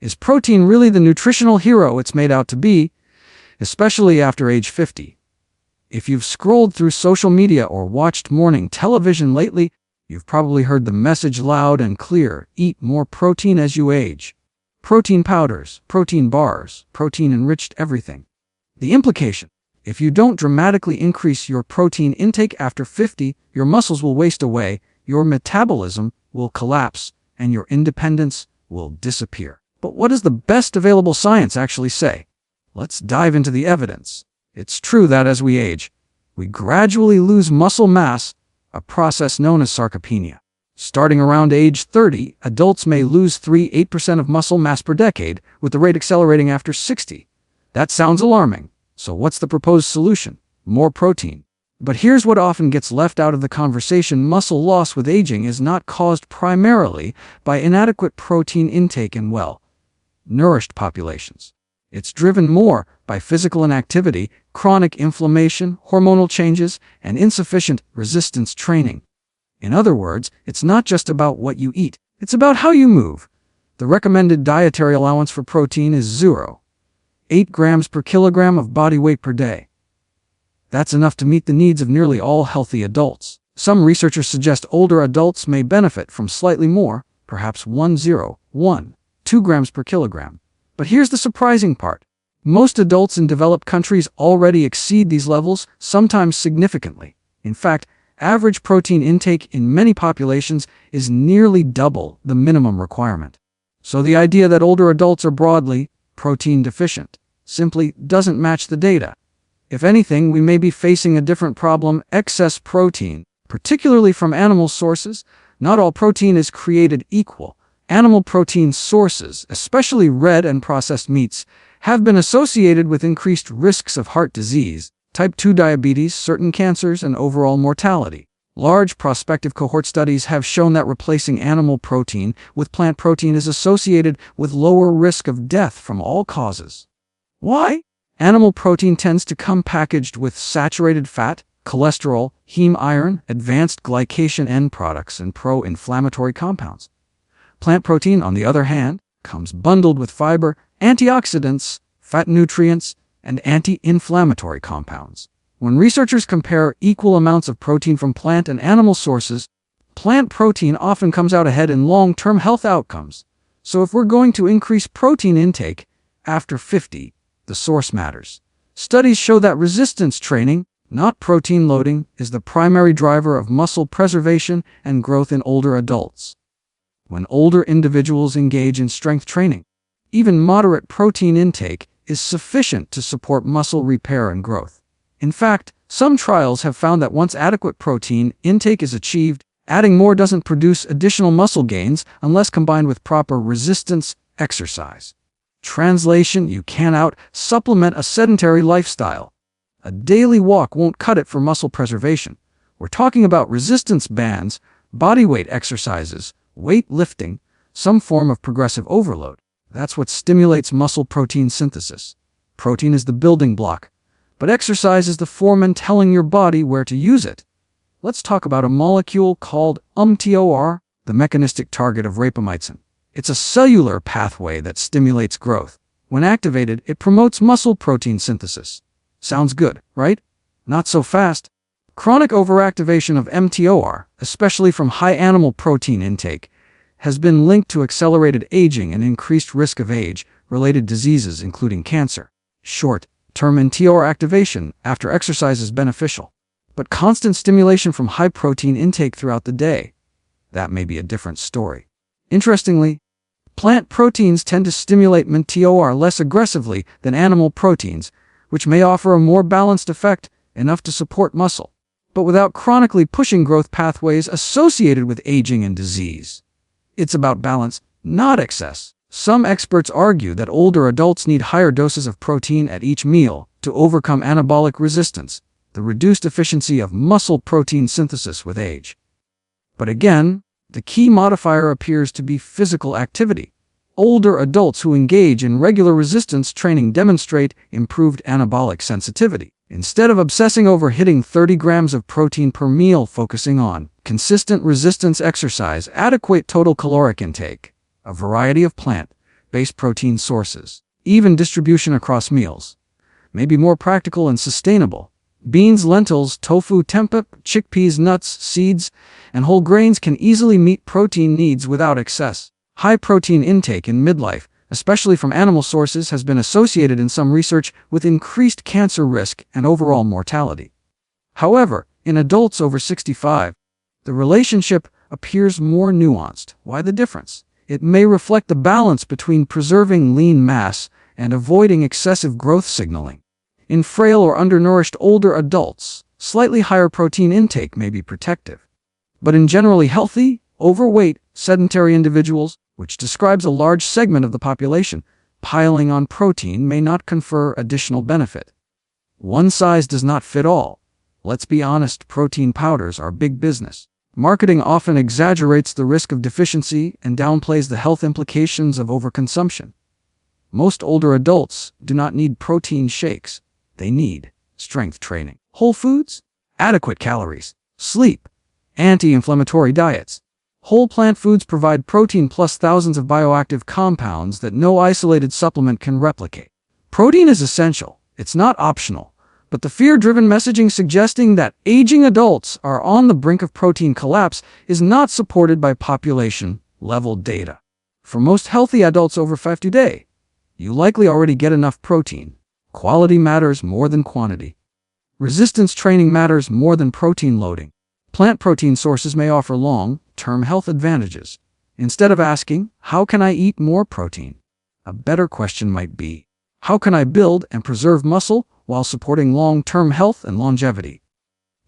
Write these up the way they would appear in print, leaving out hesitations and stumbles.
Is protein really the nutritional hero it's made out to be, especially after age 50? If you've scrolled through social media or watched morning television lately, you've probably heard the message loud and clear: eat more protein as you age. Protein powders, protein bars, protein-enriched everything. The implication: if you don't dramatically increase your protein intake after 50, your muscles will waste away, your metabolism will collapse, and your independence will disappear. But what does the best available science actually say? Let's dive into the evidence. It's true that as we age, we gradually lose muscle mass, a process known as sarcopenia. Starting around age 30, adults may lose 3–8% of muscle mass per decade, with the rate accelerating after 60. That sounds alarming. So what's the proposed solution? More protein. But here's what often gets left out of the conversation: muscle loss with aging is not caused primarily by inadequate protein intake in well-nourished populations. It's driven more by physical inactivity, chronic inflammation, hormonal changes, and insufficient resistance training. In other words, it's not just about what you eat, it's about how you move. The recommended dietary allowance for protein is 0.8 grams per kilogram of body weight per day. That's enough to meet the needs of nearly all healthy adults. Some researchers suggest older adults may benefit from slightly more, perhaps 1.012 grams per kilogram. But here's the surprising part. Most adults in developed countries already exceed these levels, sometimes significantly. In fact, average protein intake in many populations is nearly double the minimum requirement. So the idea that older adults are broadly protein deficient simply doesn't match the data. If anything, we may be facing a different problem: excess protein, particularly from animal sources. Not all protein is created equal. Animal protein sources, especially red and processed meats, have been associated with increased risks of heart disease, type 2 diabetes, certain cancers, and overall mortality. Large prospective cohort studies have shown that replacing animal protein with plant protein is associated with lower risk of death from all causes. Why? Animal protein tends to come packaged with saturated fat, cholesterol, heme iron, advanced glycation end products, and pro-inflammatory compounds. Plant protein, on the other hand, comes bundled with fiber, antioxidants, fat nutrients, and anti-inflammatory compounds. When researchers compare equal amounts of protein from plant and animal sources, plant protein often comes out ahead in long-term health outcomes. So if we're going to increase protein intake after 50, the source matters. Studies show that resistance training, not protein loading, is the primary driver of muscle preservation and growth in older adults. When older individuals engage in strength training, even moderate protein intake is sufficient to support muscle repair and growth. In fact, some trials have found that once adequate protein intake is achieved, adding more doesn't produce additional muscle gains unless combined with proper resistance exercise. Translation: you can't supplement a sedentary lifestyle. A daily walk won't cut it for muscle preservation. We're talking about resistance bands, bodyweight exercises, weight lifting, some form of progressive overload. That's what stimulates muscle protein synthesis. Protein is the building block, but exercise is the foreman telling your body where to use it. Let's talk about a molecule called mTOR, the mechanistic target of rapamycin. It's a cellular pathway that stimulates growth. When activated, it promotes muscle protein synthesis. Sounds good, right? Not so fast. Chronic overactivation of mTOR, especially from high animal protein intake, has been linked to accelerated aging and increased risk of age-related diseases including cancer. Short-term mTOR activation after exercise is beneficial, but constant stimulation from high protein intake throughout the day, that may be a different story. Interestingly, plant proteins tend to stimulate mTOR less aggressively than animal proteins, which may offer a more balanced effect, enough to support muscle, but without chronically pushing growth pathways associated with aging and disease. It's about balance, not excess. Some experts argue that older adults need higher doses of protein at each meal to overcome anabolic resistance, the reduced efficiency of muscle protein synthesis with age. But again, the key modifier appears to be physical activity. Older adults who engage in regular resistance training demonstrate improved anabolic sensitivity. Instead of obsessing over hitting 30 grams of protein per meal, focusing on consistent resistance exercise, adequate total caloric intake, a variety of plant, plant-based protein sources. Even distribution across meals may be more practical and sustainable. Beans, lentils, tofu, tempeh, chickpeas, nuts, seeds, and whole grains can easily meet protein needs without excess. High protein intake in midlife, especially from animal sources, has been associated in some research with increased cancer risk and overall mortality. However, in adults over 65, the relationship appears more nuanced. Why the difference? It may reflect the balance between preserving lean mass and avoiding excessive growth signaling. In frail or undernourished older adults, slightly higher protein intake may be protective. But in generally healthy, overweight, sedentary individuals, which describes a large segment of the population, piling on protein may not confer additional benefit. One size does not fit all. Let's be honest, protein powders are big business. Marketing often exaggerates the risk of deficiency and downplays the health implications of overconsumption. Most older adults do not need protein shakes. They need strength training, whole foods, adequate calories, sleep, anti-inflammatory diets. Whole plant foods provide protein plus thousands of bioactive compounds that no isolated supplement can replicate. Protein is essential. It's not optional. But the fear-driven messaging suggesting that aging adults are on the brink of protein collapse is not supported by population-level data. For most healthy adults over 50 today, you likely already get enough protein. Quality matters more than quantity. Resistance training matters more than protein loading. Plant protein sources may offer long-term health advantages. Instead of asking, how can I eat more protein? A better question might be, how can I build and preserve muscle while supporting long-term health and longevity?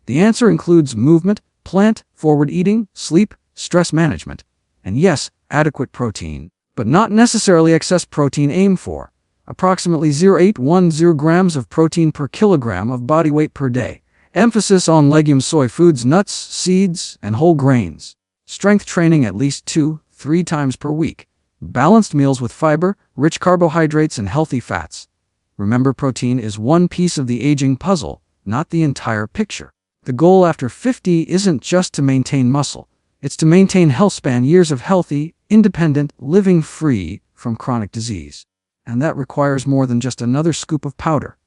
The answer includes movement, plant-forward eating, sleep, stress management, and yes, adequate protein, but not necessarily excess protein. Aim for approximately 0.810 grams of protein per kilogram of body weight per day. Emphasis on legumes, soy foods, nuts, seeds, and whole grains. Strength training at least 2-3 times per week. Balanced meals with fiber, rich carbohydrates, and healthy fats. Remember, protein is one piece of the aging puzzle, not the entire picture. The goal after 50 isn't just to maintain muscle. It's to maintain health span, years of healthy, independent living free from chronic disease. And that requires more than just another scoop of powder.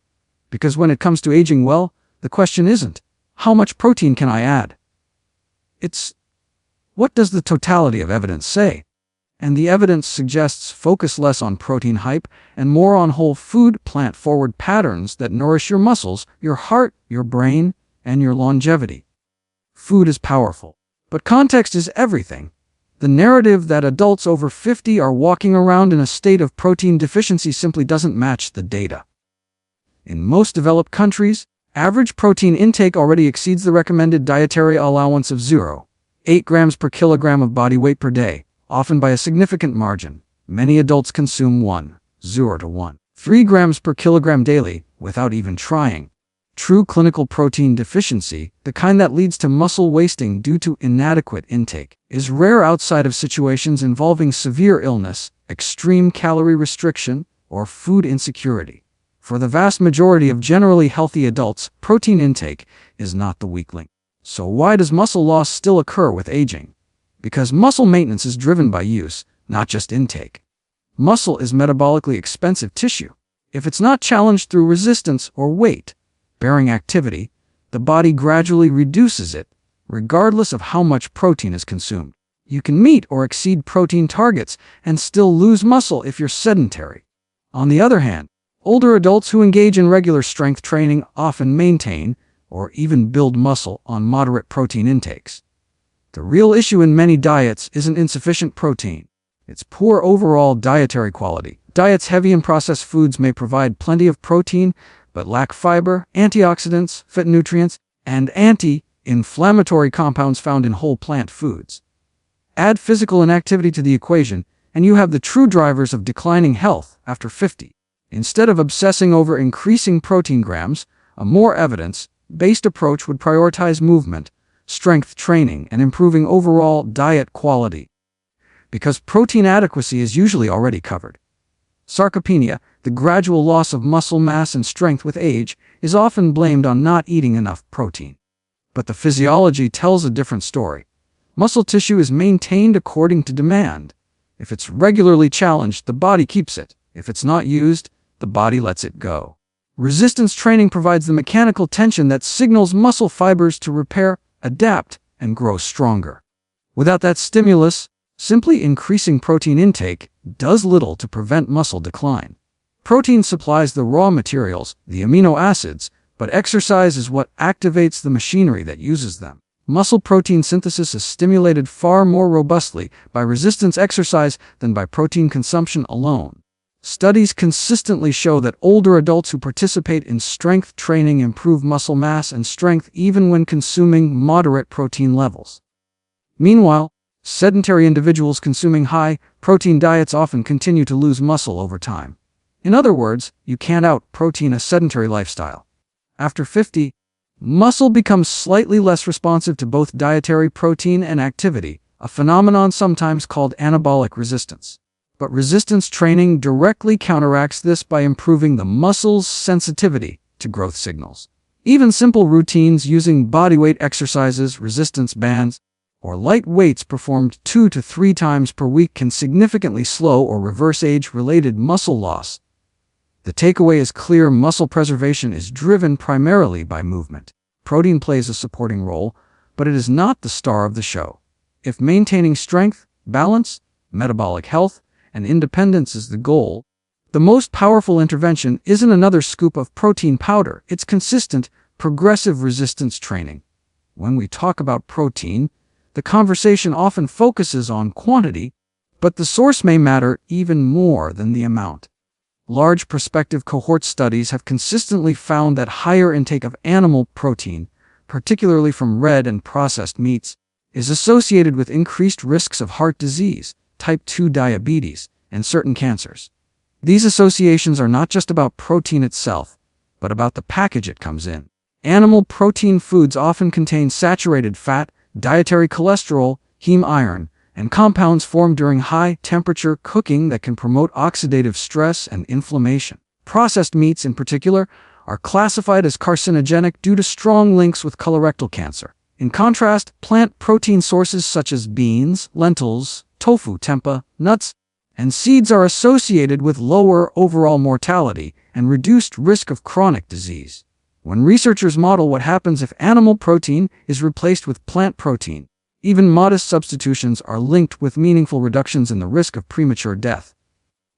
Because when it comes to aging well, the question isn't, how much protein can I add? It's, what does the totality of evidence say? And the evidence suggests focus less on protein hype and more on whole food, plant-forward patterns that nourish your muscles, your heart, your brain, and your longevity. Food is powerful, but context is everything. The narrative that adults over 50 are walking around in a state of protein deficiency simply doesn't match the data. In most developed countries, average protein intake already exceeds the recommended dietary allowance of 0.8 grams per kilogram of body weight per day, often by a significant margin. Many adults consume 1.0 to 1.3 grams per kilogram daily without even trying. True clinical protein deficiency, the kind that leads to muscle wasting due to inadequate intake, is rare outside of situations involving severe illness, extreme calorie restriction, or food insecurity. For the vast majority of generally healthy adults, protein intake is not the weak link. So why does muscle loss still occur with aging? Because muscle maintenance is driven by use, not just intake. Muscle is metabolically expensive tissue. If it's not challenged through resistance or weight-bearing activity, the body gradually reduces it, regardless of how much protein is consumed. You can meet or exceed protein targets and still lose muscle if you're sedentary. On the other hand, older adults who engage in regular strength training often maintain or even build muscle on moderate protein intakes. The real issue in many diets isn't insufficient protein. It's poor overall dietary quality. Diets heavy in processed foods may provide plenty of protein, but lack fiber, antioxidants, phytonutrients, and anti-inflammatory compounds found in whole plant foods. Add physical inactivity to the equation, and you have the true drivers of declining health after 50. Instead of obsessing over increasing protein grams, a more evidence-based approach would prioritize movement, strength training, and improving overall diet quality. Because protein adequacy is usually already covered. Sarcopenia, the gradual loss of muscle mass and strength with age, is often blamed on not eating enough protein. But the physiology tells a different story. Muscle tissue is maintained according to demand, If it's regularly challenged, the body keeps it. If it's not used, the body lets it go. Resistance training provides the mechanical tension that signals muscle fibers to repair, adapt, and grow stronger. Without that stimulus, simply increasing protein intake does little to prevent muscle decline. Protein supplies the raw materials, the amino acids, but exercise is what activates the machinery that uses them. Muscle protein synthesis is stimulated far more robustly by resistance exercise than by protein consumption alone. Studies consistently show that older adults who participate in strength training improve muscle mass and strength even when consuming moderate protein levels. Meanwhile, sedentary individuals consuming high-protein diets often continue to lose muscle over time. In other words, you can't out-protein a sedentary lifestyle. After 50, muscle becomes slightly less responsive to both dietary protein and activity, a phenomenon sometimes called anabolic resistance. But resistance training directly counteracts this by improving the muscle's sensitivity to growth signals. Even simple routines using bodyweight exercises, resistance bands, or light weights performed 2 to 3 times per week can significantly slow or reverse age-related muscle loss. The takeaway is clear: muscle preservation is driven primarily by movement. Protein plays a supporting role, but it is not the star of the show. If maintaining strength, balance, metabolic health, and independence is the goal, the most powerful intervention isn't another scoop of protein powder, it's consistent, progressive resistance training. When we talk about protein, the conversation often focuses on quantity, but the source may matter even more than the amount. Large prospective cohort studies have consistently found that higher intake of animal protein, particularly from red and processed meats, is associated with increased risks of heart disease, type 2 diabetes, and certain cancers. These associations are not just about protein itself, but about the package it comes in. Animal protein foods often contain saturated fat, dietary cholesterol, heme iron, and compounds formed during high-temperature cooking that can promote oxidative stress and inflammation. Processed meats, in particular, are classified as carcinogenic due to strong links with colorectal cancer. In contrast, plant protein sources such as beans, lentils, tofu, tempeh, nuts, and seeds are associated with lower overall mortality and reduced risk of chronic disease. When researchers model what happens if animal protein is replaced with plant protein, even modest substitutions are linked with meaningful reductions in the risk of premature death.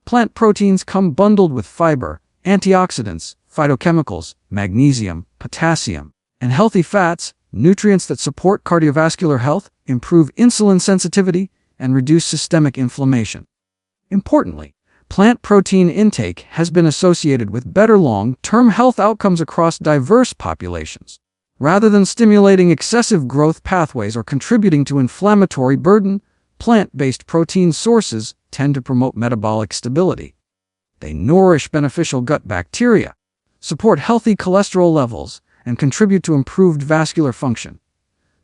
Plant proteins come bundled with fiber, antioxidants, phytochemicals, magnesium, potassium, and healthy fats, nutrients that support cardiovascular health, improve insulin sensitivity, and reduce systemic inflammation. Importantly, plant protein intake has been associated with better long-term health outcomes across diverse populations. Rather than stimulating excessive growth pathways or contributing to inflammatory burden, plant-based protein sources tend to promote metabolic stability. They nourish beneficial gut bacteria, support healthy cholesterol levels, and contribute to improved vascular function.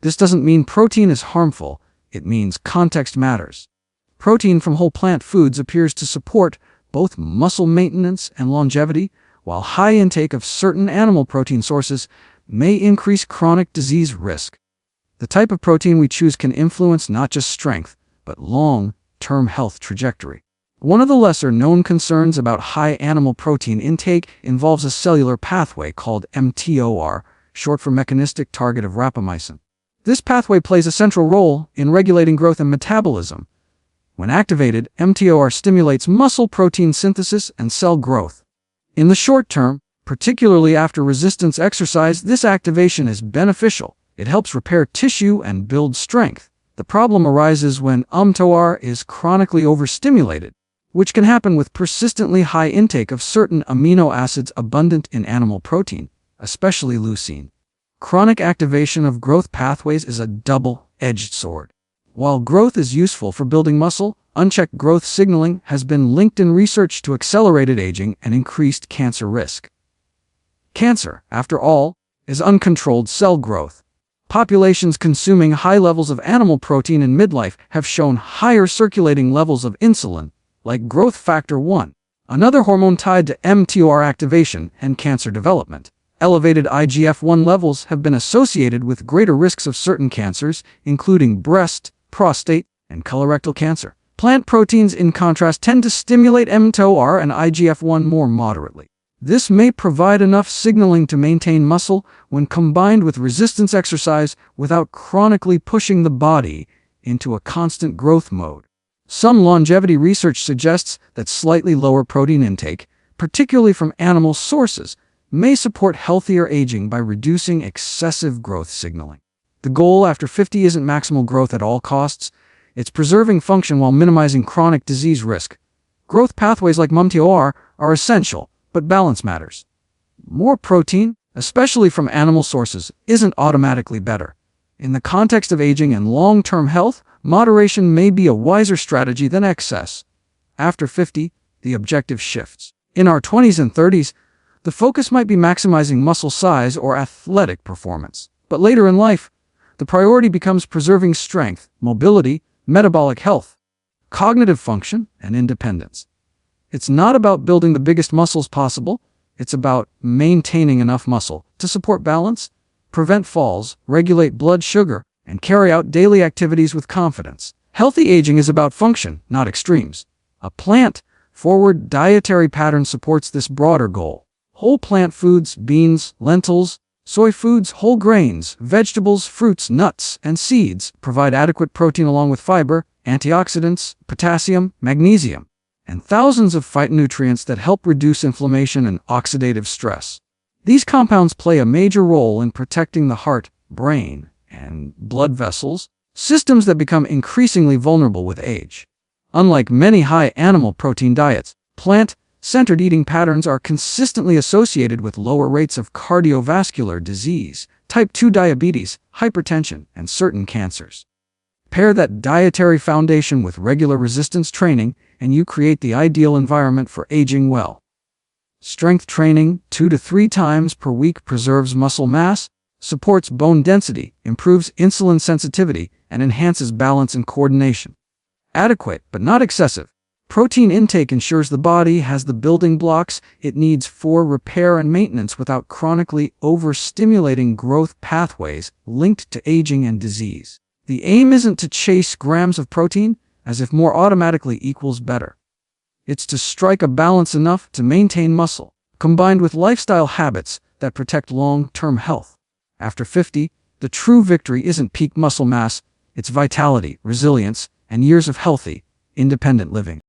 This doesn't mean protein is harmful, it means context matters. Protein from whole plant foods appears to support both muscle maintenance and longevity, while high intake of certain animal protein sources may increase chronic disease risk. The type of protein we choose can influence not just strength, but long-term health trajectory. One of the lesser-known concerns about high animal protein intake involves a cellular pathway called mTOR, short for mechanistic target of rapamycin. This pathway plays a central role in regulating growth and metabolism. When activated, mTOR stimulates muscle protein synthesis and cell growth. In the short term, particularly after resistance exercise, this activation is beneficial. It helps repair tissue and build strength. The problem arises when mTOR is chronically overstimulated, which can happen with persistently high intake of certain amino acids abundant in animal protein, especially leucine. Chronic activation of growth pathways is a double-edged sword. While growth is useful for building muscle, unchecked growth signaling has been linked in research to accelerated aging and increased cancer risk. Cancer, after all, is uncontrolled cell growth. Populations consuming high levels of animal protein in midlife have shown higher circulating levels of insulin, like growth factor 1, another hormone tied to mTOR activation and cancer development. Elevated IGF-1 levels have been associated with greater risks of certain cancers, including breast, prostate, and colorectal cancer. Plant proteins, in contrast, tend to stimulate mTOR and IGF-1 more moderately. This may provide enough signaling to maintain muscle when combined with resistance exercise without chronically pushing the body into a constant growth mode. Some longevity research suggests that slightly lower protein intake, particularly from animal sources, may support healthier aging by reducing excessive growth signaling. The goal after 50 isn't maximal growth at all costs. It's preserving function while minimizing chronic disease risk. Growth pathways like mTOR are essential, but balance matters. More protein, especially from animal sources, isn't automatically better. In the context of aging and long-term health, moderation may be a wiser strategy than excess. After 50, the objective shifts. In our 20s and 30s, the focus might be maximizing muscle size or athletic performance. But later in life, the priority becomes preserving strength, mobility, metabolic health, cognitive function, and independence. It's not about building the biggest muscles possible. It's about maintaining enough muscle to support balance, prevent falls, regulate blood sugar, and carry out daily activities with confidence. Healthy aging is about function, not extremes. A plant-forward dietary pattern supports this broader goal. Whole plant foods, beans, lentils, soy foods, whole grains, vegetables, fruits, nuts, and seeds provide adequate protein along with fiber, antioxidants, potassium, magnesium, and thousands of phytonutrients that help reduce inflammation and oxidative stress. These compounds play a major role in protecting the heart, brain, and blood vessels, systems that become increasingly vulnerable with age. Unlike many high animal protein diets, plant-centered eating patterns are consistently associated with lower rates of cardiovascular disease, type 2 diabetes, hypertension, and certain cancers. Pair that dietary foundation with regular resistance training, and you create the ideal environment for aging well. Strength training 2 to 3 times per week preserves muscle mass, supports bone density, improves insulin sensitivity, and enhances balance and coordination. Adequate, but not excessive, protein intake ensures the body has the building blocks it needs for repair and maintenance without chronically overstimulating growth pathways linked to aging and disease. The aim isn't to chase grams of protein, as if more automatically equals better. It's to strike a balance enough to maintain muscle, combined with lifestyle habits that protect long-term health. After 50, the true victory isn't peak muscle mass, it's vitality, resilience, and years of healthy, independent living.